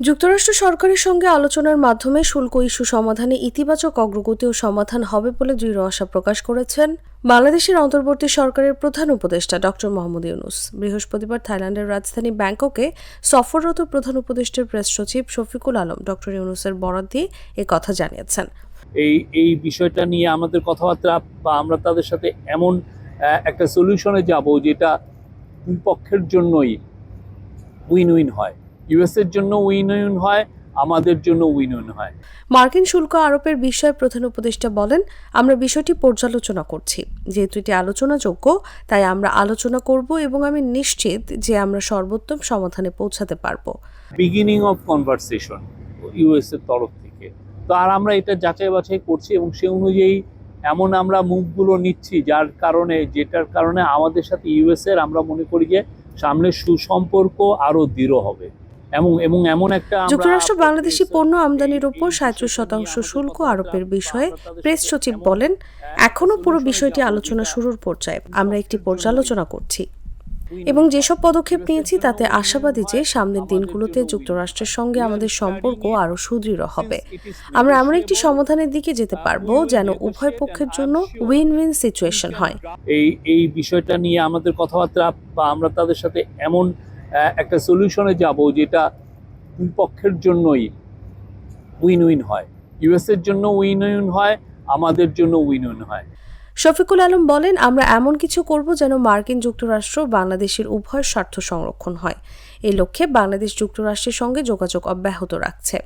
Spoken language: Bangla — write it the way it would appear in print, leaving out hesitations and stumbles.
যুক্তরাষ্ট্র সরকারের সঙ্গে আলোচনার মাধ্যমে শুল্ক ইস্যু সমাধানে ইতিবাচক অগ্রগতি ও সমাধান হবে বলে দৃঢ় আশা প্রকাশ করেছেন বাংলাদেশের অন্তর্বর্তী সরকারের প্রধান উপদেষ্টা ড. মোহাম্মদ ইউনূস। বৃহস্পতিবার থাইল্যান্ডের রাজধানী ব্যাংককে সফররত প্রধান উপদেষ্টার প্রেস সচিব শফিকুল আলম ড. ইউনূসের বরাত দিয়ে কথা জানিয়েছেন। এই বিষয়টা নিয়ে আমাদের কথাবার্তা বা আমরা তাদের সাথে এমন একটা সলিউশনে যাব যেটা দুই পক্ষের জন্যই উইন উইন হয়, ইউএস এর জন্য উইন উইন হয়, আমাদের জন্য উইন উইন হয়। মার্কিন শুল্ক আরোপের বিষয়ে প্রধান উপদেষ্টা বলেন, আমরা বিষয়টি পর্যালোচনা করছি। যেহেতু এটি আলোচনাযোগ্য, তাই আমরা আলোচনা করব এবং আমি নিশ্চিত যে আমরা সর্বোত্তম সমাধানে পৌঁছাতে পারব। বিগিনিং অফ কনভারসেশন ইউএস এর তরফ থেকে, তো আর আমরা এটা যাচাই বাছাই করছি এবং সে অনুযায়ী এমন আমরা মুভগুলো নিচ্ছি যেটার কারণে আমাদের সাথে ইউএস এর আমরা মনে করি যে সামনে সুসম্পর্ক আরো দৃঢ় হবে এবং এমন একটা যুক্তরাষ্ট্র বাংলাদেশি পণ্য আমদানির উপর 37% শুল্ক আরোপের বিষয়ে প্রেস সচিব বলেন, এখনো পুরো বিষয়টি আলোচনা শুরুর পর্যায়ে, আমরা একটি পর্যালোচনা করছি এবং যেসব পদক্ষেপ নিয়েছি তাতে আশাবাদী যে সামনের দিনগুলোতে যুক্তরাষ্ট্রের সঙ্গে আমাদের সম্পর্ক আরো সুদৃঢ় হবে। আমরা এমন একটি সমাধানের দিকে যেতে পারবো যেন উভয় পক্ষের জন্য উইন উইন সিচুয়েশন হয়। এই বিষয়টা নিয়ে আমাদের কথাবার্তা বা আমরা তাদের সাথে এমন একটা সলিউশনে যাব যেটা দুই পক্ষের জন্যই উইন উইন হয়, ইউএস এর জন্য উইন উইন হয়, আমাদের জন্য উইন উইন হয়। শফিকুল আলম বলেন, আমরা এমন কিছু করব যেন মার্কিন যুক্তরাষ্ট্র বাংলাদেশের উভয় স্বার্থ সংরক্ষণ হয়। এই লক্ষ্যে বাংলাদেশ যুক্তরাষ্ট্রের সঙ্গে যোগাযোগ অব্যাহত রাখছে।